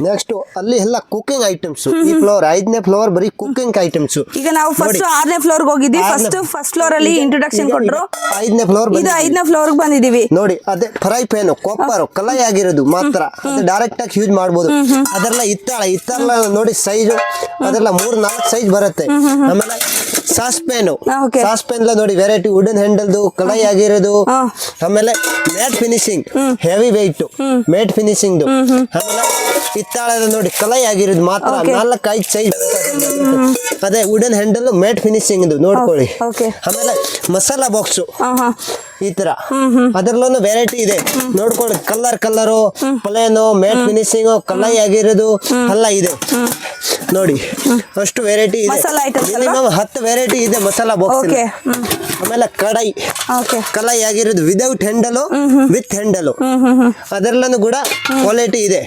Next ಅಲ್ಲಿ ಎಲ್ಲ cooking items. ಈ ಫ್ಲೋರ್ 5ನೇ ಫ್ಲೋರ್ ಬರೀ ಕುಕಿಂಗ್ ಐಟಮ್ಸ್. ಈಗ ನಾವು ಫಸ್ಟ್ 6ನೇ ಫ್ಲೋರ್ ಹೋಗಿದ್ವಿ. ಫಸ್ಟ್ ಫ್ಲೋರ್ ಅಲ್ಲಿ ಇಂಟ್ರೊಡಕ್ಷನ್ ಕೊಟ್ರು. 5ನೇ ಫ್ಲೋರ್ ಇದು 5ನೇ ಫ್ಲೋರ್ ಬಂದಿದೀವಿ ನೋಡಿ. ಅದೇ ಫ್ರೈ ಪ್ಯಾನ್ ಕಾಪರ್ ಕಲೈ ಆಗಿರೋದು ಮಾತ್ರ, ಅದು ಡೈರೆಕ್ಟ್ ಆಗಿ ಯೂಸ್ ಮಾಡಬಹುದು. ಅದೆಲ್ಲ ಇತ್ತಲ್ಲ ನೋಡಿ ಸೈಜ್, ಅದೆಲ್ಲ 3-4 ಸೈಜ್ ಬರುತ್ತೆ. ಆಮೇಲೆ ಸಾಸ್ ಪ್ಯಾನ್ ಎಲ್ಲ ನೋಡಿ ವೆರೈಟಿ ವುಡನ್ ಹ್ಯಾಂಡಲ್ದು ಕಲೈ ಆಗಿರೋದು. ಆಮೇಲೆ matte finishing heavy weight matte finishing. ಆಮೇಲೆ ಹಿತ್ತಾಳದ ನೋಡಿ ಕಲೈ ಆಗಿರೋದು ಮಾತ್ರ 4-5 ಸೈಜ್. ಅದೇ ವುಡನ್ ಹ್ಯಾಂಡಲ್ ಮ್ಯಾಟ್ ಫಿನಿಶಿಂಗ್ ನೋಡ್ಕೊಳ್ಳಿ. ಆಮೇಲೆ ಮಸಾಲಾ ಬಾಕ್ಸ್ ಈ ತರ ಅದರಲ್ಲೂ ವೆರೈಟಿ ಇದೆ ನೋಡ್ಕೊಳ್ಳಿ. ಕಲರು ಪ್ಲೇನು ಮ್ಯಾಟ್ ಫಿನಿಶಿಂಗ್ ಕಲೈ ಆಗಿರೋದು ಎಲ್ಲ ಇದೆ ನೋಡಿ. ಅಷ್ಟು ವೆರೈಟಿ ಇದೆ, ಮಿನಿಮಮ್ 10 ವೆರೈಟಿ ಇದೆ ಮಸಾಲಾ ಬಾಕ್ಸ್. ಆಮೇಲೆ ಕಲೈ ಆಗಿರೋದು ವಿದೌಟ್ ಹ್ಯಾಂಡಲ್ ವಿತ್ ಹ್ಯಾಂಡಲ್, ಅದರಲ್ಲೂ ಕೂಡ ಕ್ವಾಲಿಟಿ ಇದೆ.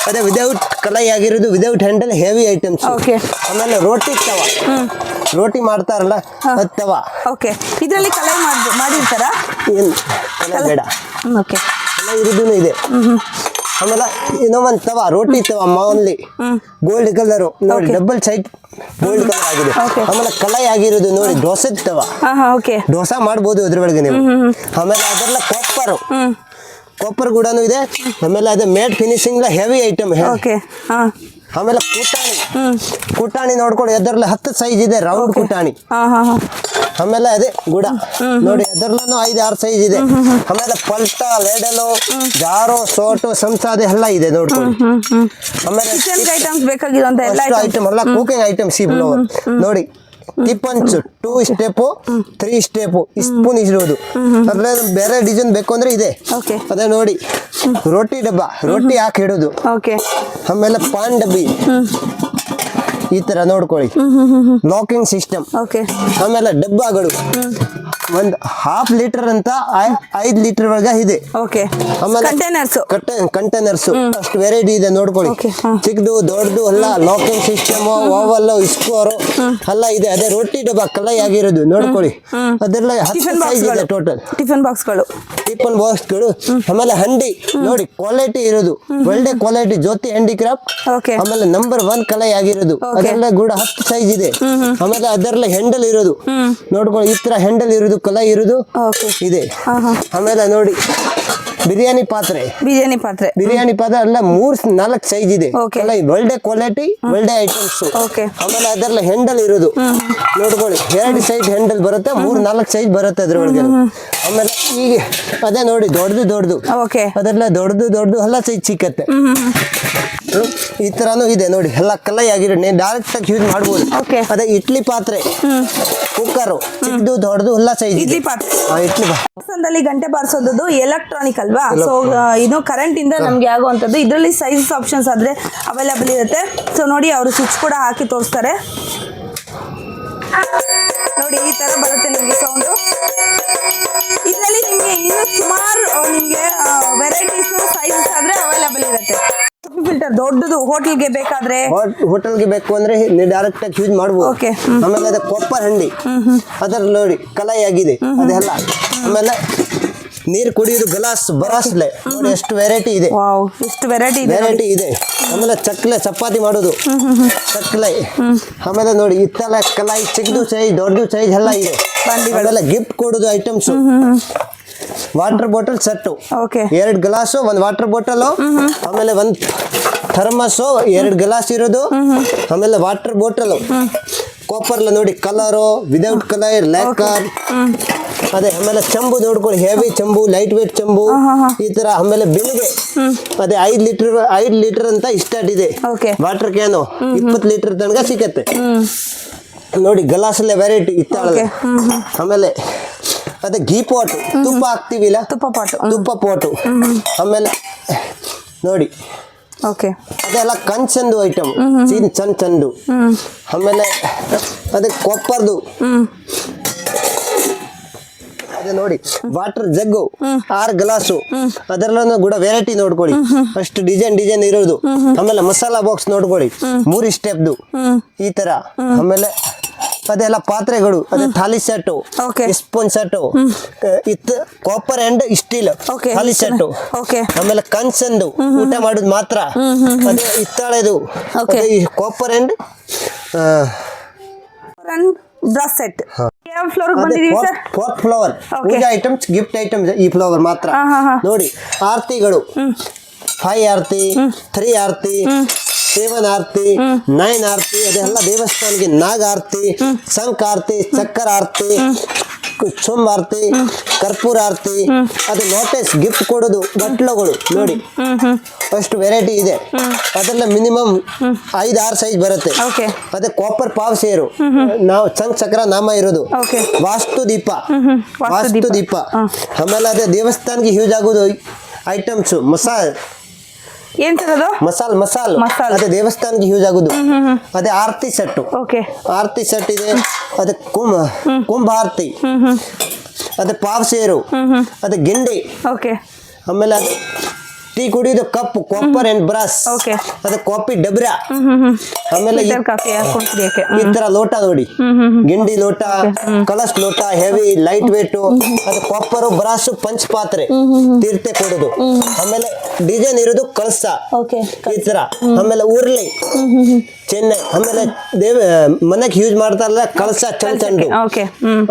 ಅದೇ ವಿದೌಟ್ ಕಲೈ ಆಗಿರೋದು ವಿದೌಟ್ ಹ್ಯಾಂಡಲ್ ಹೆವಿ ಐಟಮ್ಸ್. ಆಮೇಲೆ ರೋಟಿ ಮಾಡ್ತಾರಲ್ಲ ಅದು ತವಾ. ಇದರಲ್ಲಿ ಕಲೈ ಮಾಡಿರ್ತಾರ? ಏನು ಕಲೈ ಬೇಡ, ಕಲೈ ಇರೋದು ಇದೆ. ಆಮೇಲೆ ಇನ್ನೊಂದು ತವಾ ರೋಟಿ ತವಾ ಮಾಮೂಲಿ ಗೋಲ್ಡ್ ಕಲರ್ ನೋಡಿ, ಡಬಲ್ ಸೈಡ್ ಗೋಲ್ಡ್ ಕಲರ್ ಆಗಿದೆ. ಆಮೇಲೆ ಕಲೈ ಆಗಿರೋದು ನೋಡಿ ದೋಸೆ ತವಾ, ದೋಸೆ ಮಾಡ್ಬೋದು ಅದ್ರ ಒಳಗೆ ನೀವು. ಆಮೇಲೆ ಅದೆಲ್ಲ ಕಾಪರ್ ಕೂಡ ಇದೆ. ಆಮೇಲೆ ಅದೇ ಮ್ಯಾಟ್ ಫಿನಿಶಿಂಗ್ ಹೆವಿ ಐಟಮ್. ಆಮೇಲೆ ಕುಟಾಣಿ ನೋಡ್ಕೊಳ್ಳಿ, ಅದರಲ್ಲಿ 10 ಸೈಜ್ ಇದೆ ರೌಂಡ್ ಕುಟಾಣಿ. ಆಮೇಲೆ ಅದೇ ಗುಡ ನೋಡಿ, ಅದರಲ್ಲೂ 5-6 ಸೈಜ್ ಇದೆ. ಆಮೇಲೆ ಪಲ್ಟ ಲೇಡಲು ಜಾರು ಸೋಟು ಸಂಸಾದೆ ಎಲ್ಲ ಇದೆ ನೋಡ್ಕೊಳ್ಳಿ. ಆಮೇಲೆ ಐಟಮ್ ಎಲ್ಲ ಕುಕಿಂಗ್ ಐಟಮ್ಸ್ ನೋಡಿ. ಟಿಪ್ಪನ್ಸ್ 2 ಸ್ಟೆಪ್ 3 ಸ್ಟೆಪ್ ಸ್ಪೂನ್ ಇರೋದು. ಅದ್ರಲ್ಲಿ ಬೇರೆ ಡಿಸೈನ್ ಬೇಕು ಅಂದ್ರೆ ಇದೆ. ಅದೇ ನೋಡಿ ರೋಟಿ ಡಬ್ಬ, ರೋಟಿ ಹಾಕಿ ಇಡೋದು. ಆಮೇಲೆ ಪಾನ್ ಡಬ್ಬಿ ಈ ತರ ನೋಡ್ಕೊಳ್ಳಿ, ಲಾಕಿಂಗ್ ಸಿಸ್ಟಮ್. ಆಮೇಲೆ ಡಬ್ಬಗಳು ಒಂದು 1/2 ಲೀಟರ್ ಅಂತ 5 ಲೀಟರ್ ವರ್ಗ ಇದೆ. ಆಮೇಲೆ ಕಂಟೈನರ್ಸ್ ಅಷ್ಟು ವೆರೈಟಿ ಇದೆ ನೋಡ್ಕೊಳ್ಳಿ. ಚಿಕ್ಕದು ದೊಡ್ಡದು ಎಲ್ಲ ಲಾಕಿಂಗ್ ಸಿಸ್ಟಮ್, ಓವಲ್ ಸ್ಕೋರ್ ಎಲ್ಲ ಇದೆ. ಅದೇ ರೋಟಿ ಡಬ್ಬ ಕಲೈ ಆಗಿರೋದು ನೋಡ್ಕೊಳ್ಳಿ. ಅದೆಲ್ಲ 10 ಸೈಜ್ ಇದೆ ಟೋಟಲ್. ಟಿಫನ್ ಬಾಕ್ಸ್ಗಳು. ಆಮೇಲೆ ಹಂಡಿ ನೋಡಿ ಕ್ವಾಲಿಟಿ ಇರೋದು, ಒಳ್ಳೆ ಕ್ವಾಲಿಟಿ ಜ್ಯೋತಿ ಹ್ಯಾಂಡಿಕ್ರಾಫ್ಟ್. ಆಮೇಲೆ ನಂಬರ್ 1 ಕಲೈ ಆಗಿರೋದು. ಅದೆಲ್ಲ ಕೂಡ 10 ಸೈಜ್ ಇದೆ. ಆಮೇಲೆ ಅದೆಲ್ಲ ಹ್ಯಾಂಡಲ್ ಇರೋದು ನೋಡ್ಕೊಳ್ಳಿ, ಈ ತರ ಹ್ಯಾಂಡಲ್ ಇರೋದು ಕಲೈ ಇರೋದು ಇದೆ. ಆಮೇಲೆ ನೋಡಿ ಬಿರಿಯಾನಿ ಪಾತ್ರೆ ಎಲ್ಲ 3-4 ಸೈಜ್ ಇದೆ. ಒಳ್ಳೆ ಕ್ವಾಲಿಟಿ ಒಳ್ಳೆ ಐಟಮ್ಸ್. ಆಮೇಲೆ ಅದೆಲ್ಲ ಹ್ಯಾಂಡಲ್ ಇರೋದು ನೋಡ್ಕೊಳ್ಳಿ, 2 ಸೈಡ್ ಹ್ಯಾಂಡಲ್ ಬರುತ್ತೆ, 3-4 ಸೈಜ್ ಬರುತ್ತೆ ಅದ್ರೊಳಗೆ. ಆಮೇಲೆ ಈಗ ಅದೇ ನೋಡಿ ದೊಡ್ಡದು ಅದೆಲ್ಲ ದೊಡ್ಡದು ಎಲ್ಲ ಸೈಜ್ ಸಿಕ್ಕತ್ತೆ. ಈ ತರಾನು ಇದೆ ನೋಡಿ, ಎಲ್ಲ ಕಲೈ ಆಗಿರೋ ಡೈರೆಕ್ಟ್ ಆಗಿ ಯೂಸ್ ಮಾಡ್ಬೋದು. ಅದೇ ಇಡ್ಲಿ ಪಾತ್ರೆ, ಕುಕ್ಕರು ಚಿಕ್ಕದು ದೊಡ್ಡದು ಎಲ್ಲ ಸೈಜ್ ಇಡ್ಲಿ ಪಾತ್ರೆ. ಗಂಟೆ ಬಾರಿಸೋದು ಎಲೆಕ್ಟ್ರಾನಿಕ್ ಅಲ್ವಾ, ಸೊ ಇದು ಕರೆಂಟ್ ಇಂದ ನಮ್ಗೆ ಆಗುವಂಥದ್ದು. ಇದರಲ್ಲಿ ಸೈಜಸ್ ಆಪ್ಷನ್ಸ್ ಆದ್ರೆ ಅವೈಲೇಬಲ್ ಇರುತ್ತೆ. ಸೊ ನೋಡಿ ಅವರು ಸ್ವಿಚ್ ಕೂಡ ಹಾಕಿ ತೋರಿಸ್ತಾರೆ ನೋಡಿ, ಈ ತರ ಬರುತ್ತೆ ನಿಮಗೆ ಸೌಂಡು. ಇದರಲ್ಲಿ ನಿಮಗೆ ಇನ್ನೂ ಸುಮಾರು ನಿಮಗೆ ವೆರೈಟೀಸ್ ಸೈಜಸ್ ಆದ್ರೆ ಅವೈಲೇಬಲ್ ಇರುತ್ತೆ. ಫಿಲ್ಟರ್ ದೊಡ್ಡದು ಹೋಟೆಲ್ಗೆ ಬೇಕು ಅಂದ್ರೆ ಡೈರೆಕ್ಟ್ ಆಗಿ ಯೂಸ್ ಮಾಡಬಹುದು. ಆಮೇಲೆ ಅದೇ ಕಾಪರ್ ಹಂಡಿ ಅದರಲ್ಲಿ ನೋಡಿ ಕಲೈ ಆಗಿದೆ ಅದೆಲ್ಲ. ಆಮೇಲೆ ನೀರು ಕುಡಿಯೋದು ಗ್ಲಾಸ್ ಬರಾಸ್ಲೆ ನೋಡಿ ಎಷ್ಟು ವೆರೈಟಿ ಇದೆ, ವೆರೈಟಿ ಇದೆ. ಆಮೇಲೆ ಚಪಾತಿ ಮಾಡೋದು ಚಕ್ಲೆ. ಆಮೇಲೆ ನೋಡಿ ಇತ್ತಲ ಕಲೈ ಚಿಕ್ಕದು ಸೈಜ್ ದೊಡ್ಡದು ಸೈಜ್ ಎಲ್ಲ ಇದೆ. ಆಮೇಲೆ ಗಿಫ್ಟ್ ಕೊಡೋದು items. Water bottle set, 2 glass 1 water bottle. ಆಮೇಲೆ 1 ಥರ್ಮಸ್ಸು 2 ಗ್ಲಾಸ್ ಇರೋದು. ಆಮೇಲೆ ವಾಟರ್ ಬಾಟಲ್ ಕಾಪರ್ಲ ನೋಡಿ ಕಲರು ವಿದೌಟ್ ಕಲರ್ ಲ್ಯಾಕರ್. ಅದೇ ಆಮೇಲೆ ಚಂಬು ನೋಡ್ಕೊಳ್ಳಿ, ಹೆವಿ ಚಂಬು ಲೈಟ್ ವೇಟ್ ಚಂಬು ಈ ತರ. ಆಮೇಲೆ ಬೆಳಿಗ್ಗೆ ಅದೇ 5 ಲೀಟರ್ ಅಂತ ಸ್ಟಾರ್ಟ್ ಇದೆ. ವಾಟರ್ ಕ್ಯಾನು 20 ಲೀಟರ್ ತನಕ ಸಿಕ್ಕತ್ತೆ ನೋಡಿ. ಗ್ಲಾಸಲ್ಲೇ ವೆರೈಟಿ ಇತ್ತಾಳೆ. ಆಮೇಲೆ ಅದೇ ಘೀ ಪಾಟ್, ತುಪ್ಪ ಹಾಕ್ತಿವಿಲ್ಲ ತುಪ್ಪ ಪಾಟು. ಆಮೇಲೆ ನೋಡಿ ಅದೆಲ್ಲ ಕಂಚಂದು ಐಟಮ್, ಚಂದು. ಆಮೇಲೆ ಅದೇ ಕೊಪ್ಪರ್ದು ಅದೇ ನೋಡಿ ವಾಟರ್ ಜಗ್ಗು 6 ಗ್ಲಾಸು ಅದರಲ್ಲೂ ಕೂಡ ವೆರೈಟಿ ನೋಡ್ಕೊಳ್ಳಿ, ಅಷ್ಟು ಡಿಸೈನ್ ಇರೋದು. ಆಮೇಲೆ ಮಸಾಲಾ ಬಾಕ್ಸ್ ನೋಡ್ಕೊಳ್ಳಿ 3 ಸ್ಟೆಪ್ದು ಈ ತರ. ಆಮೇಲೆ ಅದೆಲ್ಲ ಪಾತ್ರೆಗಳು, ಅದೇ thali set, Okay. Spoon set, ಇತ್ತು copper and steel Okay. Thali set, Okay. ಆಮೇಲೆ ಕನ್ಸಂದು ಊಟ ಮಾಡೋದು ಮಾತ್ರ, ಅದೇ ಹಿತ್ತಾಳೆದು, Okay. Copper and brass set. ಯಾವ ಫ್ಲೋರ್ ಬಂದಿದೀವಿ sir? Fourth floor Okay. Puja items, gift items, ಈ ಫ್ಲವರ್ ಮಾತ್ರ. ನೋಡಿ ಆರತಿಗಳು, 5 ಆರತಿ, 3 ಆರತಿ, 7 ಆರತಿ, 9 ಆರತಿ, ಅದೆಲ್ಲ ದೇವಸ್ಥಾನಕ್ಕೆ ನಾಗ ಆರತಿ, ಶಂಖ ಆರತಿ, ಚಕ್ಕರ ಆರತಿ, ಚುಂಬ ಆರತಿ, ಕರ್ಪೂರ ಆರತಿ, ಅದು ನೋಟಿಸ್ ಗಿಫ್ಟ್ ಕೊಡೋದು, ಬಟ್ಲುಗಳು ನೋಡಿ ಅಷ್ಟು ವೆರೈಟಿ ಇದೆ. ಅದೆಲ್ಲ ಮಿನಿಮಮ್ 5-6 ಸೈಜ್ ಬರುತ್ತೆ. ಓಕೆ. ಅದೇ ಕಾಪರ್ ಪಾವ್ ಸೇರು, ನಾವು ಶಂಖ ಚಕ್ರ ನಾಮ ಇರೋದು, Okay. ವಾಸ್ತು ದೀಪ, ವಾಸ್ತು ವಾಸ್ತು ದೀಪ, ಆಮೇಲೆ ಅದೇ ದೇವಸ್ಥಾನಕ್ಕೆ ಯೂಸ್ ಆಗೋದು ಐಟಮ್ಸ್, ಮಸಾಲ್ ಏನ್ ಸರ್ ಅದು? ಮಸಾಲ್ ಮಸಾಲ್ ಮಸಾಲ್. ಅದೇ ದೇವಸ್ಥಾನಕ್ಕೆ ಯೂಸ್ ಆಗೋದು. ಅದೇ ಆರತಿ ಸೆಟ್ಟು, ಓಕೆ. ಆರತಿ ಸೆಟ್ ಇದೆ. ಅದೇ ಕುಂಭ ಆರತಿ, ಅದೇ ಪಾವ್ ಸೇರು, ಅದೇ ಗಿಂಡಿ, ಓಕೆ. ಆಮೇಲೆ ಅದು ಟೀ ಕುಡಿಯೋದು cup, copper and brass, Okay. ಅದೇ ಕಾಫಿ ಡಬ್ರ, ಆಮೇಲೆ ಕಾಫಿ ಹಾಕೊಂಡು ಕುಡಿಯಕ್ಕೆ. ಈ ತರ ಲೋಟ ನೋಡಿ, ಗಿಂಡಿ ಲೋಟ, ಕಲಸ್ ಲೋಟ, ಹೆವಿ ಲೈಟ್ ವೇಟ್, ಅದು ಕಾಪರ್ ಬ್ರಾಸ್ ಪಂಚಪಾತ್ರೆ, ತೀರ್ಥ ಕೊಡೋದು, ಆಮೇಲೆ ಡಿಸೈನ್ ಇರೋದು ಕಳಸ, ಓಕೆ. ಈ ತರ, ಆಮೇಲೆ ಉರ್ಲಿ ಚೆನ್ನೈ, ಆಮೇಲೆ ಮನೆಗೆ ಯೂಸ್ ಮಾಡ್ತಾರಲ್ಲ ಕಳಸ ಚಂಚಂಡು, ಓಕೆ.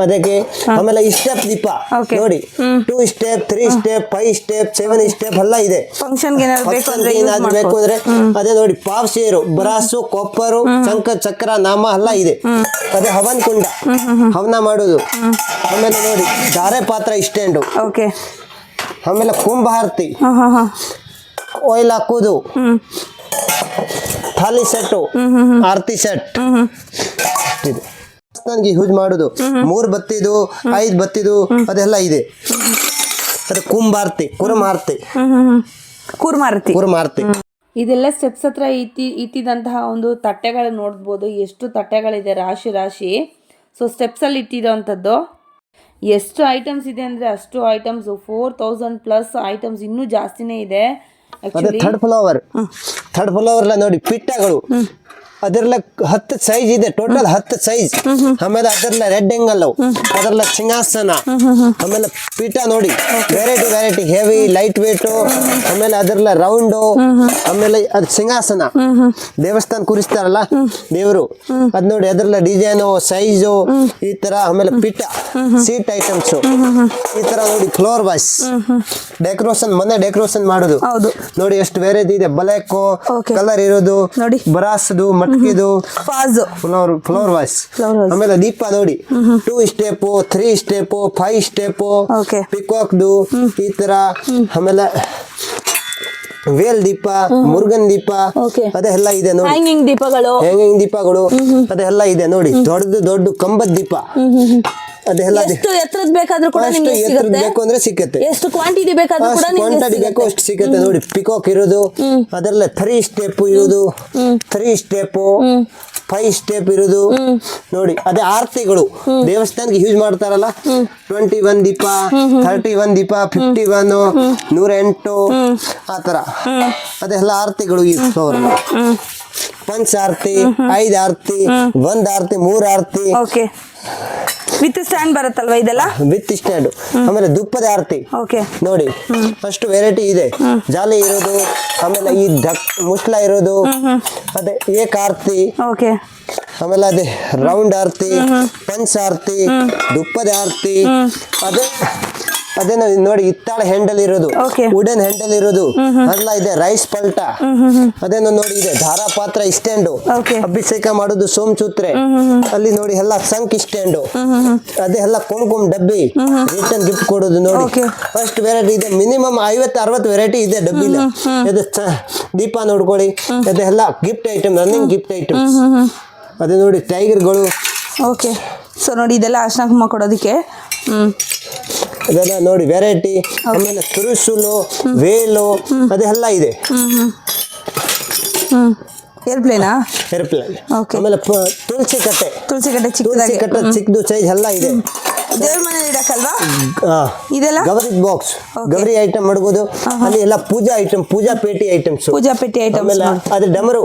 ಅದಕ್ಕೆ, ಆಮೇಲೆ ಸ್ಟೆಪ್ ದೀಪ Okay. ನೋಡಿ, 2 ಸ್ಟೆಪ್, 3 ಸ್ಟೆಪ್, 5 ಸ್ಟೆಪ್, 7 ಸ್ಟೆಪ್ ಎಲ್ಲ ಇದೆ. ಫಂಕ್ಷನ್ಗೆ ಏನಾದ್ರು ಬೇಕು ಅಂದ್ರೆ use ಏನಾದ್ರು ಬೇಕು ಮಾಡ್ಬೋದು. ಅಂದ್ರೆ ಅದೇ ನೋಡಿ, ಪಾವ್ ಸೇರು, ಬ್ರಾಸು, ಕೊಪ್ಪರು, ಶಂಖ ಚಕ್ರ ನಾಮ ಎಲ್ಲ ಇದೆ. ಅದೇ ಹವನ್ ಕುಂಡ, ಹವನ ಮಾಡೋದು, ಆಮೇಲೆ ನೋಡಿ ಧಾರೆ ಪಾತ್ರ ಸ್ಟ್ಯಾಂಡು, ಓಕೆ. ಆಮೇಲೆ ಕುಂಭಾರತಿ, ಆಯಿಲ್ ಹಾಕೋದು, ಥಾಲಿ ಸೆಟ್ಟು, ಆರತಿ ಸೆಟ್ ಇದೆ. ನನಗೆ ಯೂಸ್ ಮಾಡೋದು 3 ಬತ್ತಿದು, 5 ಬತ್ತಿದು, ಅದೆಲ್ಲ ಇದೆ. ಅದೇ ಕುಂಭಾರತಿ, ಕುರುಮಾರತಿ, ಕುರುಮಾರತಿ. ಇದೆಲ್ಲ ಸ್ಟೆಪ್ಸ್ ಹತ್ರ ಇಟ್ಟಿದಂತಹ ಒಂದು ತಟ್ಟೆಗಳು ನೋಡ್ಬೋದು. ಎಷ್ಟು ತಟ್ಟೆಗಳಿದೆ, ರಾಶಿ ರಾಶಿ. ಸೊ ಸ್ಟೆಪ್ಸಲ್ಲಿ ಇಟ್ಟಿರೋವಂಥದ್ದು. ಎಷ್ಟು ಐಟಮ್ಸ್ ಇದೆ ಅಂದರೆ ಅಷ್ಟು ಐಟಮ್ಸ್, 4000+ ಐಟಮ್ಸ್, ಇನ್ನೂ ಜಾಸ್ತಿನೇ ಇದೆ ಅದೇ ಥರ್ಡ್ ಫ್ಲವರ್ ನೋಡಿ ಪಿಟ್ಟಗಳು, ಅದೆಲ್ಲ 10 ಸೈಜ್ ಇದೆ, ಟೋಟಲ್ 10 ಸೈಜ್. ಆಮೇಲೆ ಅದೆಲ್ಲ ರೆಡ್ ಎಂಗಲ್, ಅದೆಲ್ಲ ಸಿಂಹಾಸನ, ಆಮೇಲೆ ಪೀಠ ನೋಡಿ ವೆರೈಟಿ ಹೆವಿ ಲೈಟ್ ವೇಟ್, ಆಮೇಲೆ ಅದೆಲ್ಲ ರೌಂಡು, ಆಮೇಲೆ ಅದು ಸಿಂಹಾಸನ ದೇವಸ್ಥಾನ ಕೂರಿಸ್ತಾರಲ್ಲ ದೇವರು, ಅದ್ ನೋಡಿ ಅದೆಲ್ಲ ಡಿಸೈನು, ಸೈಜು, ಈ ತರ. ಆಮೇಲೆ ಪೀಠ, ಸೀಟ್ ಐಟಮ್ಸ್, ಈ ತರ ನೋಡಿ. ಫ್ಲೋರ್ ವಾಶ್ ಡೆಕೋರೇಷನ್, ಮನೆ ಡೆಕೋರೇಷನ್ ಮಾಡೋದು ನೋಡಿ, ಎಷ್ಟು ವೆರೈಟಿ ಇದೆ. ಬಲೇಕು ಕಲರ್ ಇರೋದು ನೋಡಿ, ಬ್ರಾಸ್ದು, ಮಟ್ಕಿದು, ಫ್ಲವರ್ ವಾಶ್. ಆಮೇಲೆ ದೀಪ ನೋಡಿ, 2 ಸ್ಟೆಪ್, 3 ಸ್ಟೆಪ್, 5 ಸ್ಟೆಪ್, ಪಿಕಾಕ್ದು, ಈ ತರ. ಆಮೇಲೆ ವೇಲ್ ದೀಪ, ಮುರುಗನ್ ದೀಪ, ಅದೆಲ್ಲ ಇದೆ ನೋಡಿ. ಹ್ಯಾಂಗಿಂಗ್ ದೀಪಗಳು ಅದೆಲ್ಲ ಇದೆ ನೋಡಿ. ದೊಡ್ಡ ಕಂಬದ ದೀಪ, ಅದೆಲ್ಲ ಎಷ್ಟು ಎತ್ತರದ ಬೇಕಾದ್ರೂ ಕೂಡ ನಿಮಗೆ ಸಿಗುತ್ತೆ. ಬೇಕು ಅಂದ್ರೆ ಸಿಕ್ಕತ್ತೆ. ಎಷ್ಟು ಕ್ವಾಂಟಿಟಿ ಬೇಕಾದ್ರೂ ಕೂಡ ನಿಮಗೆ ಕ್ವಾಂಟಿಟಿ ಬೇಕು ಅಷ್ಟು ಸಿಕ್ಕತ್ತೆ ನೋಡಿ. ಪಿಕಾಕ್ ಇರೋದು, ಅದೆಲ್ಲ 3 ಸ್ಟೆಪ್ ಇರೋದು, 3 ಸ್ಟೆಪ್, 5 ಸ್ಟೆಪ್ ಇರೋದು ನೋಡಿ. ಅದೇ ಆರತಿಗಳು ದೇವಸ್ಥಾನಕ್ಕೆ ಯೂಸ್ ಮಾಡ್ತಾರಲ್ಲ, 21 ದೀಪ, 31 ದೀಪ, 51, 108, ಆ ತರ ಅದೆಲ್ಲ ಆರತಿಗಳು. ಈ ಫ್ಲವರ್ ಪಂಚ ಆರತಿ, 5 ಆರತಿ, 1 ಆರತಿ, 3 ಆರತಿ, ವಿತ್ ಸ್ಟ್ಯಾಂಡ್ ಬರುತ್ತಲ್ವಾ ಇದೆಲ್ಲ? With stand. ಆಮೇಲೆ ದುಪ್ಪದ ಆರತಿ ನೋಡಿ, ಅಷ್ಟು ವೆರೈಟಿ ಇದೆ. ಜಾಲಿ ಇರೋದು, ಆಮೇಲೆ ಈ ಮುಸ್ಲ ಇರೋದು, ಅದೇ ಏಕ ಆರತಿ, ಆಮೇಲೆ ಅದೇ ರೌಂಡ್ ಆರತಿ, ಪಂಚ ಆರತಿ, ದುಪ್ಪದ ಆರತಿ, ಅದೇ ನೋಡಿ ಹಿತ್ತಾಳೆ ಹ್ಯಾಂಡಲ್ ಇರೋದು, ವುಡನ್ ಹ್ಯಾಂಡಲ್ ಇರೋದು ಎಲ್ಲ ಇದೆ. ರೈಸ್ ಪಲ್ಟ ಅದೇನೋ ನೋಡಿ ಇದೆ. ಧಾರಾ ಪಾತ್ರ ಸ್ಟ್ಯಾಂಡು, ಅಭಿಷೇಕ ಮಾಡೋದು ಸೋಮಸೂತ್ರೆ ಅಲ್ಲಿ ನೋಡಿ. ಎಲ್ಲ ಸಂಕ್ ಸ್ಟ್ಯಾಂಡು, ಅದೇ ಎಲ್ಲ ಕುಂಕುಮ ಡಬ್ಬಿ, ರಿಟರ್ನ್ ಗಿಫ್ಟ್ ಕೊಡೋದು ನೋಡಿ. ಫಸ್ಟ್ ವೆರೈಟಿ ಇದೆ, ಮಿನಿಮಮ್ 50-60 ವೆರೈಟಿ ಇದೆ ಡಬ್ಬಿಲಿ. ಅದು ದೀಪ ನೋಡ್ಕೊಳ್ಳಿ, ಅದೆಲ್ಲ gift item, running gift item. ಅದೇ ನೋಡಿ ಟೈಗರ್ಗಳು. ಸೊ ನೋಡಿ ಇದೆಲ್ಲ ಅರ್ಶನ ಕುಂಕುಮ ಕೊಡೋದಕ್ಕೆ. ಅದೆಲ್ಲ ನೋಡಿ ವೆರೈಟಿ. ಆಮೇಲೆ ತುರುಸುಲು, ವೇಲು, ಅದೆಲ್ಲ ಇದೆ. ಏರ್ಪ್ಲೇನ್. ಆಮೇಲೆ ತುಳಸಿ ಕಟ್ಟೆ ಚಿಕ್ಕದು ಸೈಜ್ ಎಲ್ಲ ಇದೆ. ದೇವ್ರ ಮನೇಲಿ ಇಡಕ್ಕಲ್ವಾ ಇದೆಲ್ಲ? ಗೌರಿ ಬಾಕ್ಸ್, ಗೌರಿ ಐಟಮ್ ಮಾಡ್ಬೋದು. ಅಲ್ಲಿ ಎಲ್ಲ ಪೂಜಾ ಐಟಮ್, ಪೂಜಾ ಪೇಟಿ ಐಟಮ್ಸ್. ಆಮೇಲೆ ಅದೇ ಡಮರು,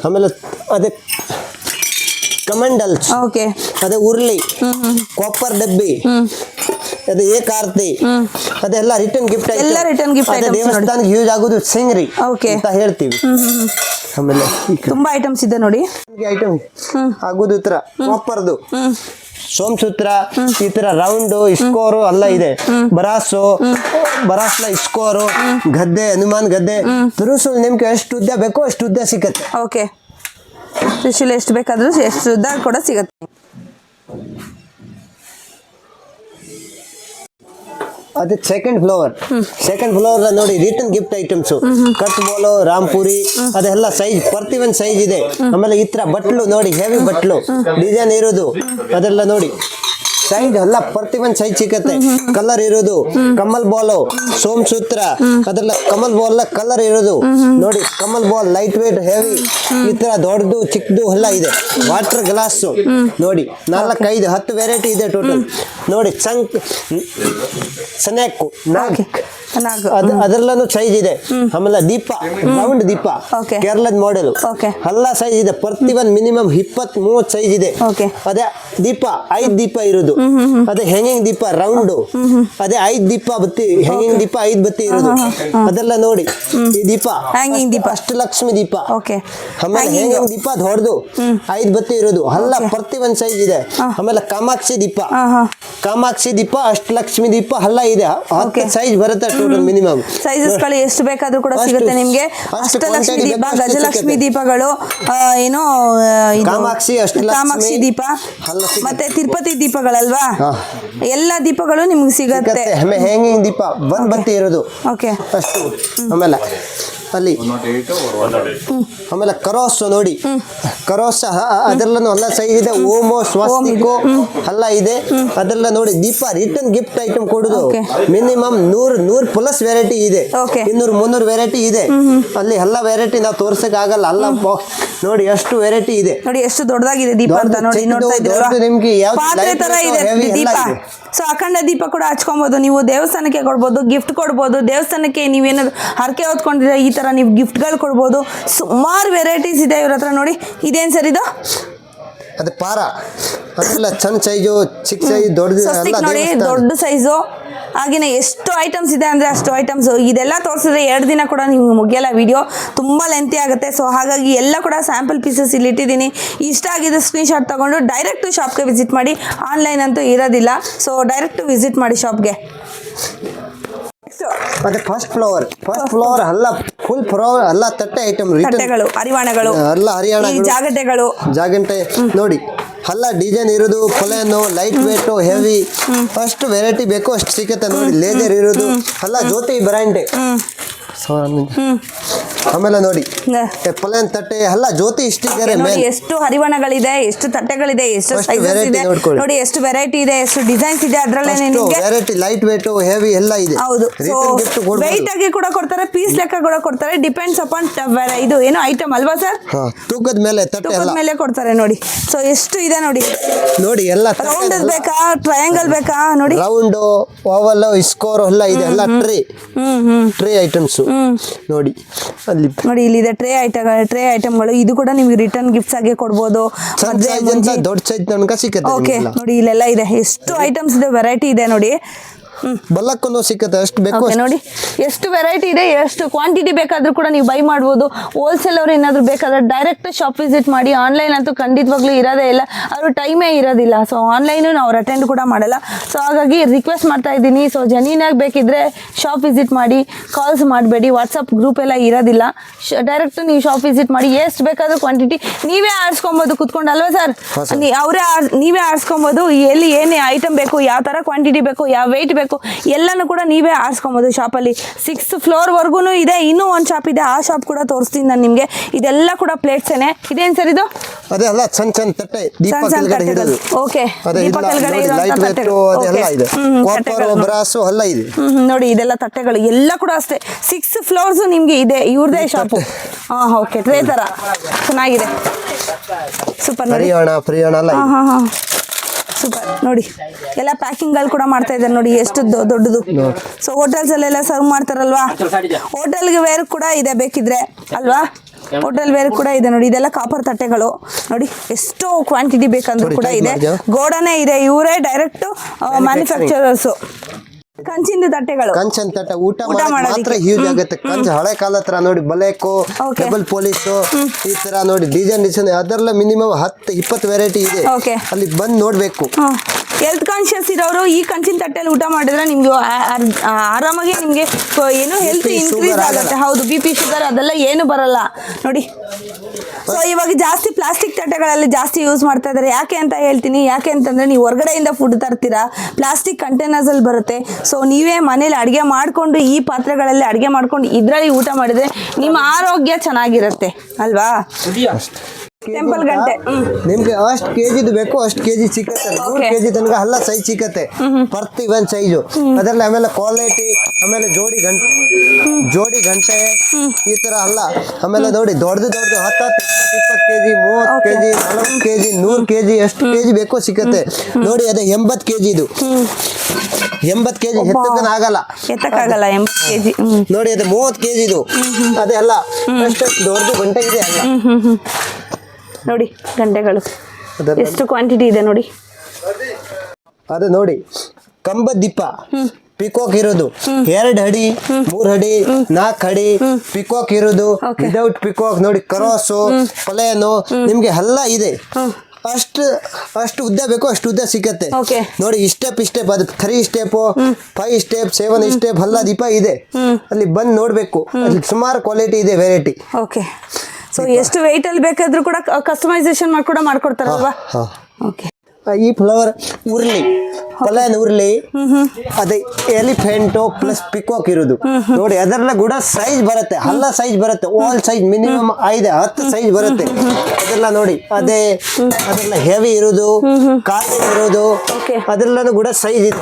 ಆಮೇಲೆ ಅದೇ ಕಮಂಡಲ್ಸ್, ಓಕೆ ಅದೇ ಉರ್ಲಿ, ಕಾಪರ್ ಡಬ್ಬಿ, ಅದು ಏಕ್ ಆರ್ತಿ, ಅದೆಲ್ಲ ರಿಟರ್ನ್ ಗಿಫ್ಟ್ ಎಲ್ಲ return gift items ನೋಡಿ. ದೇವಸ್ಥಾನಕ್ಕೆ ಯೂಸ್ ಆಗೋದು ಸಿಂಗ್ರಿ Okay. ಅಂತ ಹೇಳ್ತೀವಿ. ಆಮೇಲೆ ತುಂಬಾ ಐಟಮ್ಸ್ ಇದೆ ನೋಡಿ. ಐಟಮ್ ಆಗೋದು ಈ ತರ ಕಾಪರ್ದು ಸೋಮಸೂತ್ರ, ಈ ತರ ರೌಂಡ್ ಇಸ್ಕೋರು ಎಲ್ಲ ಇದೆ. ಬರಾಸ್ಲ ಇಸ್ಕೋರು, ಗದ್ದೆ, ಹನುಮಾನ್ ಗದ್ದೆ, ತುರುಸು ನಿಮ್ಗೆ ಎಷ್ಟು ಉದ್ದ ಬೇಕೋ ಅಷ್ಟು ಉದ್ದ ಸಿಕ್ಕತ್ತೆ. ಓಕೆ, ತ್ರಿಶೂಲ ಎಷ್ಟು ಬೇಕಾದ್ರೂ ಎಷ್ಟು ಉದ್ದ ಕೂಡ ಸಿಗುತ್ತೆ. ಅದೇ ಸೆಕೆಂಡ್ ಫ್ಲೋರ್ ನೋಡಿ ರಿಟರ್ನ್ ಗಿಫ್ಟ್ ಐಟಮ್ಸ್, ಕಟ್ ಬೋಲು, ರಾಮ್ಪುರಿ, ಅದೆಲ್ಲ ಸೈಜ್ ಪ್ರತಿಯೊಂದು ಸೈಜ್ ಇದೆ. ಆಮೇಲೆ ಈ ತರ ಬಟ್ಲು ನೋಡಿ, ಹೆವಿ ಬಟ್ಲು ಡಿಸೈನ್ ಇರೋದು, ಅದೆಲ್ಲ ನೋಡಿ ಸೈಜ್ ಎಲ್ಲ ಪ್ರತಿಯೊಂದು ಸೈಜ್ ಸಿಕ್ಕತ್ತೆ. ಕಲರ್ ಇರೋದು, ಕಮಲ್ ಬಾಲು, ಸೋಮಸೂತ್ರ, ಅದೆಲ್ಲ ಕಮಲ್ ಬಾಲ್ ಕಲರ್ ಇರೋದು ನೋಡಿ. Kamal ball light weight heavy, ಈ ತರ ದೊಡ್ಡದು ಚಿಕ್ಕದು ಎಲ್ಲ ಇದೆ. ವಾಟರ್ ಗ್ಲಾಸ್ ನೋಡಿ 4, 5, 10 ವೆರೈಟಿ ಇದೆ ಟೋಟಲ್ ನೋಡಿ. ಸ್ನ್ಯಾಕ್ ಅದೆಲ್ಲೂ ಸೈಜ್ ಇದೆ. ಆಮೇಲೆ ದೀಪ, ರೌಂಡ್ ದೀಪ, Okay. ಕೇರಳದ ಮಾಡೆಲ್ Okay. ಎಲ್ಲ ಸೈಜ್ ಇದೆ. ಪ್ರತಿಯೊಂದು ಮಿನಿಮಮ್ 20-30 ಸೈಜ್ ಇದೆ. Okay. ಅದೇ ದೀಪ 5 ದೀಪ ಇರೋದು, ಅದೇ ಹೆಂಗಿಂಗ್ ದೀಪ ರೌಂಡ್, ಅದೇ 5 ದೀಪ ಬತ್ತಿ, ಹೆಂಗಿಂಗ್ ದೀಪ 5 ಬತ್ತಿ ಇರೋದು, ಅದೆಲ್ಲ ನೋಡಿ. ಈ ದೀಪ ಹ್ಯಾಂಗಿಂಗ್ ದೀಪ, ಅಷ್ಟಲಕ್ಷ್ಮಿ ದೀಪ, ಓಕೆ, ಆಮೇಲೆ ಹೆಂಗಿಂಗ್ ದೀಪ ದೊಡ್ಡದು 5 ಬತ್ತಿ ಇರೋದು, ಎಲ್ಲ ಪ್ರತಿಯೊಂದು ಸೈಜ್ ಇದೆ. ಆಮೇಲೆ ಕಾಮಾಕ್ಷಿ ದೀಪ, ಅಷ್ಟಲಕ್ಷ್ಮಿ ದೀಪ ಎಲ್ಲ ಇದೆ. 10 ಸೈಜ್ ಬರುತ್ತೆ ಟೋಟಲ್ ಮಿನಿಮಮ್. ಸೈಜಸ್ ಗಳು ಎಷ್ಟು ಬೇಕಾದ್ರೂ ಕೂಡ ಸಿಗುತ್ತೆ ನಿಮ್ಗೆ. ಅಷ್ಟಲಕ್ಷ್ಮಿ ದೀಪ, ಗಜಲಕ್ಷ್ಮಿ ದೀಪಗಳು, ಏನೋ ಕಾಮಾಕ್ಷಿ ದೀಪ, ಮತ್ತೆ ತಿರುಪತಿ ದೀಪಗಳಲ್ವಾ, ಎಲ್ಲ ದೀಪಗಳು ನಿಮ್ಗೆ ಸಿಗತ್ತೆ. ಹೆಂಗಿಂಗ್ ದೀಪ 1 ಬತ್ತಿ ಇರೋದು, ಓಕೆ ಅಷ್ಟು. ಆಮೇಲೆ ಅಲ್ಲಿ ಆಮೇಲೆ ಕರೋಸ್ ನೋಡಿ, ಕರೋಸ್ ಅದೆಲ್ಲನೂ ಎಲ್ಲ ಸೈಜ್ ಇದೆ. ಓಮೋ, ಸ್ವಸ್ತಿಕು ಎಲ್ಲ ಇದೆ. ಅದೆಲ್ಲ ನೋಡಿ ದೀಪ ರಿಟರ್ನ್ ಗಿಫ್ಟ್ ಐಟಮ್ ಕೊಡುದು ಮಿನಿಮಮ್ 100 ಪ್ಲಸ್ ವೆರೈಟಿ ಇದೆ. 200-300 ವೆರೈಟಿ ಇದೆ. ಅಲ್ಲಿ ಎಲ್ಲ ವೆರೈಟಿ ನಾವು ತೋರ್ಸಕ್ ಆಗಲ್ಲ. ಅಲ್ಲ ನೋಡಿ ಎಷ್ಟು ವೆರೈಟಿ ಇದೆ ನೋಡಿ, ಎಷ್ಟು ದೊಡ್ಡದಾಗಿದೆ ದೀಪ ಅಂತ ನೋಡಿ. ನೋಡ್ತಾ ಇದ್ದೀರಾ, ಪಾತ್ರೆ ತರ ಇದೆ ದೀಪ. ಸೊ ಅಖಂಡ ದೀಪ ಕೂಡ ಹಚ್ಕೊಬಹುದು ನೀವು. ದೇವಸ್ಥಾನಕ್ಕೆ ಕೊಡ್ಬೋದು, ಗಿಫ್ಟ್ ಕೊಡ್ಬೋದು. ದೇವಸ್ಥಾನಕ್ಕೆ ನೀವೇನಾದ್ರು ಹರಕೆ ಹೊತ್ಕೊಂಡಿದ್ರೆ ಈ ತರ ನೀವು ಗಿಫ್ಟ್ಗಳು ಕೊಡ್ಬೋದು. ಸುಮಾರು ವೆರೈಟೀಸ್ ಇದೆ ಇವ್ರ ಹತ್ರ ನೋಡಿ. ಇದೇನ್ ಸರ್ ಇದು? ಅದು ಪಾರ, ಅದೆಲ್ಲ ಸಣ್ಣ ಸೈಜು, ಚಿಕ್ಕ ಸೈಜ್, ದೊಡ್ಡ ನೋಡಿ, ದೊಡ್ಡ ಸೈಜು. ಹಾಗೇನೆ ಎಷ್ಟು ಐಟಮ್ಸ್ ಇದೆ ಅಂದರೆ ಅಷ್ಟು ಐಟಮ್ಸ್. ಇದೆಲ್ಲ ತೋರಿಸಿದ್ರೆ 2 ದಿನ ಕೂಡ ನೀವು ಮುಗಿಯಲ್ಲ, ವಿಡಿಯೋ ತುಂಬ ಲೆಂತಿ ಆಗುತ್ತೆ. ಸೊ ಹಾಗಾಗಿ ಎಲ್ಲ ಕೂಡ ಸ್ಯಾಂಪಲ್ ಪೀಸಸ್ ಇಲ್ಲಿ ಇಟ್ಟಿದ್ದೀನಿ. ಇಷ್ಟ ಆಗಿದ್ದು ಸ್ಕ್ರೀನ್ಶಾಟ್ ತಗೊಂಡು ಡೈರೆಕ್ಟ್ ಶಾಪ್ಗೆ ವಿಸಿಟ್ ಮಾಡಿ. ಆನ್ಲೈನ್ ಅಂತೂ ಇರೋದಿಲ್ಲ. ಸೊ ಡೈರೆಕ್ಟ್ ವಿಸಿಟ್ ಮಾಡಿ ಶಾಪ್ಗೆ. ಮತ್ತೆ ಫಸ್ಟ್ ಫ್ಲೋರ್ ಎಲ್ಲ ಫುಲ್ ಫ್ಲೋರ್ ಎಲ್ಲ ತಟ್ಟೆ ಐಟಮ್, ತಟ್ಟೆಗಳು, ಹರಿವಾಣಗಳು, ಎಲ್ಲ ಹರಿಯಾಣಗಳು, ಜಾಗಂಟೆ ನೋಡಿ. ಎಲ್ಲ ಡಿಸೈನ್ ಇರೋದು, ಪ್ಲೇನು, ಲೈಟ್ ವೇಟು, ಹೆವಿ, ಅಷ್ಟು ವೆರೈಟಿ ಬೇಕು ಅಷ್ಟು ಸಿಕ್ಕತ್ತೆ ನೋಡಿ. ಲೇಜರ್ ಇರೋದು ಎಲ್ಲ ಜ್ಯೋತಿ ಬ್ರ್ಯಾಂಡ್. ಆಮೇಲೆ ನೋಡಿ ಪ್ಲೇನ್ ತಟ್ಟೆ ಎಲ್ಲ ಜ್ಯೋತಿ ಇಷ್ಟಿದ್ದಾರೆ. ಎಷ್ಟು ಹರಿವಾಣಗಳಿದೆ, ಎಷ್ಟು ತಟ್ಟೆಗಳಿದೆ, ಎಷ್ಟು ಸೈಜಸ್ ಇದೆ ನೋಡಿ, ಎಷ್ಟು ವೆರೈಟಿ ಇದೆ, ಎಷ್ಟು ಡಿಸೈನ್ಸ್ ಇದೆ. ಅದರಲ್ಲೇ ವೆರೈಟಿ ಲೈಟ್ ವೇಟ್, ಹೆವಿ ಎಲ್ಲ ಇದೆ. ಹೌದು, ವೆಯ್ಟ್ ಆಗಿ ಕೂಡ ಕೊಡ್ತಾರೆ, ಪೀಸ್ ಲೆಕ್ಕ ಕೂಡ ಕೊಡ್ತಾರೆ. ಡಿಪೆಂಡ್ಸ್ ಅಪಾನ್ ಇದು ಏನು ಐಟಮ್ ಅಲ್ವಾ ಸರ್? ತೂಕದ ಮೇಲೆ, ತಟ್ಟೆ ಮೇಲೆ ಕೊಡ್ತಾರೆ ನೋಡಿ. ಸೊ ಎಷ್ಟು ಇದೆ ನೋಡಿ. ಎಲ್ಲ ರೌಂಡ್ ಬೇಕಾ, ಟ್ರಯಾಂಗಲ್ ಬೇಕಾ ನೋಡಿ. ರೌಂಡ್, ಓವಲ್, ಸ್ಕೋರ್ ಎಲ್ಲ ಇದೆ. ಎಲ್ಲ ಟ್ರೇ ಐಟಮ್ಸ್ ನೋಡಿ. ಅಲ್ಲಿ ನೋಡಿ, ಇಲ್ಲಿದೆ ಟ್ರೇ ಐಟಮ್ಗಳು. ಇದು ಕೂಡ ನಿಮ್ಗೆ ರಿಟರ್ನ್ ಗಿಫ್ಟ್ಸ್ ಆಗಿ ಕೊಡ್ಬೋದು. ದೊಡ್ಡ ಸೈಜ್ ತನಕ ಸಿಕ್ಕತ್ತೆ. ಓಕೆ ನೋಡಿ, ಇಲ್ಲೆಲ್ಲ ಇದೆ, ಎಷ್ಟು ಐಟಮ್ಸ್ ಇದೆ, ವೆರೈಟಿ ಇದೆ ನೋಡಿ. ಬಲ್ಲಕ್ಕೂ ಸಿಕ್ಕತ್ತೆ, ಅಷ್ಟು ಬೇಕು ನೋಡಿ. ಎಷ್ಟು ವೆರೈಟಿ ಇದೆ, ಎಷ್ಟು ಕ್ವಾಂಟಿಟಿ ಬೇಕಾದ್ರೂ ಕೂಡ ನೀವು ಬೈ ಮಾಡ್ಬೋದು. ಹೋಲ್ಸೇಲ್ ಅವ್ರು ಏನಾದ್ರು ಬೇಕಾದ್ರೆ ಡೈರೆಕ್ಟ್ ಶಾಪ್ ವಿಸಿಟ್ ಮಾಡಿ. ಆನ್ಲೈನ್ ಅಂತೂ ಖಂಡಿತವಾಗ್ಲೂ ಇರೋದೇ ಇಲ್ಲ, ಅವ್ರ ಟೈಮೇ ಇರೋದಿಲ್ಲ. ಸೊ ಆನ್ಲೈನು ನಾವು ಅಟೆಂಡ್ ಕೂಡ ಮಾಡಲ್ಲ. ಸೊ ಹಾಗಾಗಿ ರಿಕ್ವೆಸ್ಟ್ ಮಾಡ್ತಾ ಇದ್ದೀನಿ. ಸೊ ಜೆನ್ಯೂನಾಗಿ ಬೇಕಿದ್ರೆ ಶಾಪ್ ವಿಸಿಟ್ ಮಾಡಿ, ಕಾಲ್ಸ್ ಮಾಡಬೇಡಿ. ವಾಟ್ಸಪ್ ಗ್ರೂಪ್ ಎಲ್ಲ ಇರೋದಿಲ್ಲ. ಡೈರೆಕ್ಟ್ ನೀವು ಶಾಪ್ ವಿಸಿಟ್ ಮಾಡಿ. ಎಷ್ಟು ಬೇಕಾದ್ರೂ ಕ್ವಾಂಟಿಟಿ ನೀವೇ ಆರಿಸ್ಕೊಬೋದು ಕುತ್ಕೊಂಡು, ಅಲ್ವಾ ಸರ್? ನೀವೇ ಆರಿಸ್ಕೊಬೋದು. ಎಲ್ಲಿ ಏನೇ ಐಟಮ್ ಬೇಕು, ಯಾವ ಥರ ಕ್ವಾಂಟಿಟಿ ಬೇಕು, ಯಾವ ವೆಯ್ಟ್ ಬೇಕು, ಎಲ್ಲಾನು ಕೂಡ ನೀವೇ ಆರಿಸ್ಕೊಬೋದು ಶಾಪಲ್ಲಿ. 6th ಫ್ಲೋರ್ ವರ್ಗು ಇದೆ. ಇನ್ನೂ ಒಂದು ಶಾಪ್ ಇದೆ, ಆ ಶಾಪ್ ಕೂಡ ತೋರಿಸ್ತೀನಿ ನಾನು ನಿಮಗೆ. ಇದೆಲ್ಲ ಕೂಡ ಪ್ಲೇಟ್ಸೇನೆ. ಇದೇನು ಸರ್ ಇದು? ಅದೆಲ್ಲ ಸಣ್ಣ ಸಣ್ಣ ತಟ್ಟೆ, ದೀಪ ಕೆಳಗಡೆ ಇಡೋದು. ಓಕೆ, ದೀಪ ಕೆಳಗಡೆ ಲೈಟ್ ವೇಟ್ ಅದೆಲ್ಲ ಇದೆ. ಕಾಪರ್, ಬ್ರಾಸು ಎಲ್ಲ ಇದೆ ನೋಡಿ. ಇದೆಲ್ಲ ತಟ್ಟೆಗಳು ಎಲ್ಲ ಕೂಡ ಅಷ್ಟೇ. 6 ಫ್ಲೋರ್ಸ್ ನಿಮಗೆ ಇದೆ ಇವ್ರದೇ ಶಾಪು. ಓಕೆ, ಟ್ರೇ ತರ ಚೆನ್ನಾಗಿದೆ, ಸೂಪರ್. ಹರಿಯಾಣ ಎಲ್ಲ ಸೂಪರ್ ನೋಡಿ. ಎಲ್ಲ ಪ್ಯಾಕಿಂಗ್ಗಳು ಕೂಡ ಮಾಡ್ತಾ ಇದ್ದಾರೆ ನೋಡಿ, ಎಷ್ಟು ದೊಡ್ಡದು. ಸೊ ಹೋಟೆಲ್ಸ್ ಅಲ್ಲೆಲ್ಲ ಸರ್ವ್ ಮಾಡ್ತಾರಲ್ವಾ, ಹೋಟೆಲ್ಗೆ ವೇರ್ ಕೂಡ ಇದೆ ಬೇಕಿದ್ರೆ, ಅಲ್ವಾ? ಹೋಟೆಲ್ ವೇರ್ ಕೂಡ ಇದೆ ನೋಡಿ. ಇದೆಲ್ಲ ಕಾಪರ್ ತಟ್ಟೆಗಳು ನೋಡಿ, ಎಷ್ಟೋ ಕ್ವಾಂಟಿಟಿ ಬೇಕಂದ್ರೂ ಕೂಡ ಇದೆ. ಗೋಡನೆ ಇದೆ, ಇವರೇ ಡೈರೆಕ್ಟ್ ಮ್ಯಾನುಫ್ಯಾಕ್ಚರರ್ಸ್. ಕಂಚಿಂದ ತಟ್ಟೆಗಳು, ಕಂಚನ್ ತಟ್ಟೆ ಊಟ ಮಾತ್ರ ಯೂಸ್ ಆಗುತ್ತೆ. ಕಂಚ ಹಳೆ ಕಾಲ ಹತ್ರ ನೋಡಿ, ಬಲೇಕು, ಡಬಲ್ ಪೊಲೀಸು, ಈ ತರ ನೋಡಿ ಡಿಸೈನ್ ಅದೆಲ್ಲ ಮಿನಿಮಮ್ 10-20 ವೆರೈಟಿ ಇದೆ. ಅಲ್ಲಿ ಬಂದು ನೋಡ್ಬೇಕು. ಹೆಲ್ತ್ ಕಾನ್ಶಿಯಸ್ ಇರೋರು ಈ ಕಂಚಿನ ತಟ್ಟೆಯಲ್ಲಿ ಊಟ ಮಾಡಿದ್ರೆ ನಿಮ್ಗೆ ಆರಾಮಾಗಿ ನಿಮ್ಗೆ ಏನು ಹೆಲ್ತ್ ಇನ್ಕ್ರೀಸ್ ಆಗುತ್ತೆ. ಹೌದು, BP ಶುಗರ್ ಅದೆಲ್ಲ ಏನು ಬರಲ್ಲ ನೋಡಿ. ಸೊ ಇವಾಗ ಜಾಸ್ತಿ ಪ್ಲಾಸ್ಟಿಕ್ ತಟ್ಟೆಗಳಲ್ಲಿ ಜಾಸ್ತಿ ಯೂಸ್ ಮಾಡ್ತಾ ಇದ್ದಾರೆ. ಯಾಕೆ ಅಂತ ಹೇಳ್ತೀನಿ. ಯಾಕೆ ಅಂತಂದ್ರೆ ನೀವು ಹೊರಗಡೆಯಿಂದ ಫುಡ್ ತರ್ತೀರಾ, ಪ್ಲಾಸ್ಟಿಕ್ ಕಂಟೈನರ್ಸ್ ಅಲ್ಲಿ ಬರುತ್ತೆ. ಸೊ ನೀವೇ ಮನೇಲಿ ಅಡುಗೆ ಮಾಡಿಕೊಂಡು ಈ ಪಾತ್ರೆಗಳಲ್ಲಿ ಅಡುಗೆ ಮಾಡ್ಕೊಂಡು ಇದರಲ್ಲಿ ಊಟ ಮಾಡಿದ್ರೆ ನಿಮ್ಮ ಆರೋಗ್ಯ ಚೆನ್ನಾಗಿರುತ್ತೆ ಅಲ್ವಾ. ಟೆಂಪಲ್ ಗಂಟೆ ನಿಮ್ಗೆ ಅಷ್ಟು ಕೆಜಿದು ಬೇಕು ಅಷ್ಟು ಕೆಜಿ ಸಿಕ್ಕತ್ತೆ. 100 ಕೆಜಿ ತನಕ ಎಲ್ಲ ಸೈಜ್ ಸಿಕ್ಕತ್ತೆ, ಪ್ರತಿ ಒಂದು ಸೈಜು. ಅದರಲ್ಲಿ ಆಮೇಲೆ ಕ್ವಾಲಿಟಿ, ಆಮೇಲೆ ಜೋಡಿ ಗಂಟೆ ಈ ತರ ಅಲ್ಲ. ಆಮೇಲೆ ನೋಡಿ ದೊಡ್ಡದು 10-20 ಕೆಜಿ, 30 ಕೆಜಿ, 40 ಕೆಜಿ, 100 ಕೆಜಿ, ಎಷ್ಟು ಕೆಜಿ ಬೇಕೋ ಸಿಕ್ಕತ್ತೆ ನೋಡಿ. ಅದೇ 80 ಕೆಜಿ ಇದು. 80 ಕೆಜಿ ಎತ್ತಕ್ಕಾಗಲ್ಲ 80 ಕೆಜಿ ನೋಡಿ. ಅದೇ 30 ಕೆಜಿ ಇದು. ಅದೇ ಅಲ್ಲ, ಅಷ್ಟು ದೊಡ್ಡದು ಗಂಟೆ ಇದೆ ಅಲ್ಲ ನೋಡಿ. ಗಂಟೆಗಳು ಎಷ್ಟು ಕ್ವಾಂಟಿಟಿ ಇದೆ ನೋಡಿ. ಅದು ನೋಡಿ, ಕಂಬ ದೀಪ ಪಿಕಾಕ್ ಇರೋದು 2 ಅಡಿ, 3 ಅಡಿ, 4 ಅಡಿ ಪಿಕಾಕ್ ಇರೋದು. ವಿದೌಟ್ ಪಿಕಾಕ್ ನೋಡಿ, ಕ್ರಾಸು, ಪ್ಲೇನು ನಿಮ್ಗೆ ಎಲ್ಲ ಇದೆ. ಅಷ್ಟು ಉದ್ದ ಬೇಕು ಅಷ್ಟು ಉದ್ದ ಸಿಕ್ಕತ್ತೆ ನೋಡಿ. ಸ್ಟೆಪ್ ಅದು 3 ಸ್ಟೆಪ್, 5 ಸ್ಟೆಪ್, 7 ಸ್ಟೆಪ್ ಎಲ್ಲ ದೀಪ ಇದೆ. ಅಲ್ಲಿ ಬಂದು ನೋಡ್ಬೇಕು. ಅಲ್ಲಿ ಸುಮಾರು ಕ್ವಾಲಿಟಿ ಇದೆ, ವೆರೈಟಿ. ಓಕೆ. ಸೊ ಎಷ್ಟು ವೆಯ್ಟ್ ಅಲ್ಲಿ ಬೇಕಾದ್ರೂ ಕೂಡ ಕಸ್ಟಮೈಸೇಷನ್ ಮಾಡ್ಕೊಡ್ತಾರಲ್ವಾ. ಓಕೆ. ಈ ಫ್ಲವರ್ ಉರ್ಲಿ ಅದೇ ಎಲಿಫೆಂಟು ಪ್ಲಸ್ ಪಿಕಾಕ್ ಇರೋದು ನೋಡಿ. ಅದೆಲ್ಲ ಕೂಡ ಸೈಜ್ ಬರುತ್ತೆ, ಎಲ್ಲ ಸೈಜ್ ಬರುತ್ತೆ. ಆಲ್ ಸೈಜ್ ಮಿನಿಮಮ್ 5-10 ಸೈಜ್ ಬರುತ್ತೆ. ಅದೆಲ್ಲ ನೋಡಿ, ಅದೆಲ್ಲ ಹೆವಿ ಇರೋದು, ಕಾಟನ್ ಇರೋದು, ಅದೆಲ್ಲನೂ ಕೂಡ ಸೈಜ್ ಇದೆ.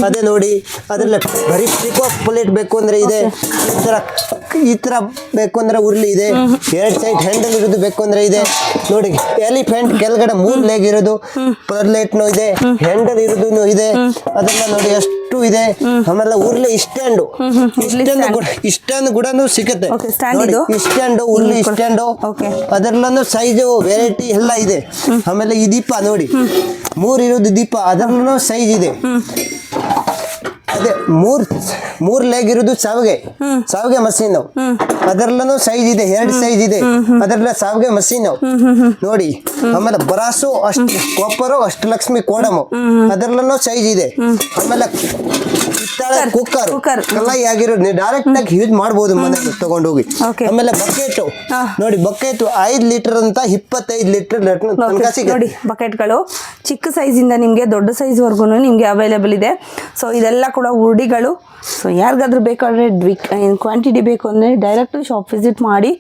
ಅದೇ ನೋಡಿ, ಅದೆಲ್ಲ ಬರೀ ಪಿಕಾಕ್ ಪ್ಲೇಟ್ ಬೇಕು ಅಂದ್ರೆ ಇದೆ. ಈ ತರ ಬೇಕು ಅಂದ್ರೆ ಉರ್ಲಿ ಇದೆ. 2 ಸೈಡ್ ಹ್ಯಾಂಡಲ್ ಇರೋದು ಬೇಕು ಅಂದ್ರೆ ಇದೆ ನೋಡಿ. ಎಲಿಫೆಂಟ್ ಕೆಳಗಡೆ 3 ಲೆಗ್ ಇರೋದು ಪ್ಲೇಟ್ನು ಇದೆ, ಹ್ಯಾಂಡಲ್ ಇರೋದು ಇದೆ. ಅದೆಲ್ಲ ನೋಡಿ ಅಷ್ಟು ಇದೆ. ಆಮೇಲೆ ಉರ್ಲಿ ಸ್ಟ್ಯಾಂಡು ಕೂಡ ಸಿಗುತ್ತೆ ನೋಡಿ. ಸ್ಟ್ಯಾಂಡು, ಉರ್ಲಿ ಸ್ಟ್ಯಾಂಡು, ಅದೆಲ್ಲನೂ ಸೈಜು ವೆರೈಟಿ ಎಲ್ಲ ಇದೆ. ಆಮೇಲೆ ಈ ದೀಪ ನೋಡಿ, 3 ಇರೋದು ದೀಪ, ಅದರಲ್ಲೂ ಸೈಜ್ ಇದೆ. ಅದೇ 3 ಲೆಗ್ ಇರೋದು ಸಾವಿಗೆ ಮಷೀನ್, ಅದರಲ್ಲೂ ಸೈಜ್ ಇದೆ. 2 ಸೈಜ್ ಇದೆ, ಅದರಲ್ಲ ಸಾವಿಗೆ ಮಷೀನ್ ನೋಡಿ. ಆಮೇಲೆ ಬರಾಸು ಅಷ್ಟು ಕೊಪ್ಪರು, ಅಷ್ಟು ಲಕ್ಷ್ಮಿ ಕೋಡಮು, ಅದರಲ್ಲೂ ಸೈಜ್ ಇದೆ. ಆಮೇಲೆ ಕುಕ್ಕರ್ ಕಲಾಯಿ ಆಗಿರೋದು ನೀವು ಡೈರೆಕ್ಟ್ ಆಗಿ ಯೂಸ್ ಮಾಡಬಹುದು ಮನೆಗೆ ತಗೊಂಡೋಗಿ. ಆಮೇಲೆ ಬಕೆಟ್ ನೋಡಿ, ಬಕೆಟ್ 5 ಲೀಟರ್ ಅಂತ 25 ಲೀಟರ್ ನೋಡಿ. ಬಕೆಟ್ಗಳು ಚಿಕ್ಕ ಸೈಜ್ ಇಂದ ನಿಮ್ಗೆ ದೊಡ್ಡ ಸೈಜ್ ವರ್ಗು ನಿಮ್ಗೆ ಅವೈಲೇಬಲ್ ಇದೆ. ಸೊ ಇದೆಲ್ಲ ಕೂಡ ಉರುಡಿಗಳು. ಸೊ ಯಾರಿಗಾದ್ರೂ ಬೇಕಾದ್ರೆ ಕ್ವಾಂಟಿಟಿ ಬೇಕು ಅಂದರೆ ಡೈರೆಕ್ಟ್ ಶಾಪ್ ವಿಸಿಟ್ ಮಾಡಿ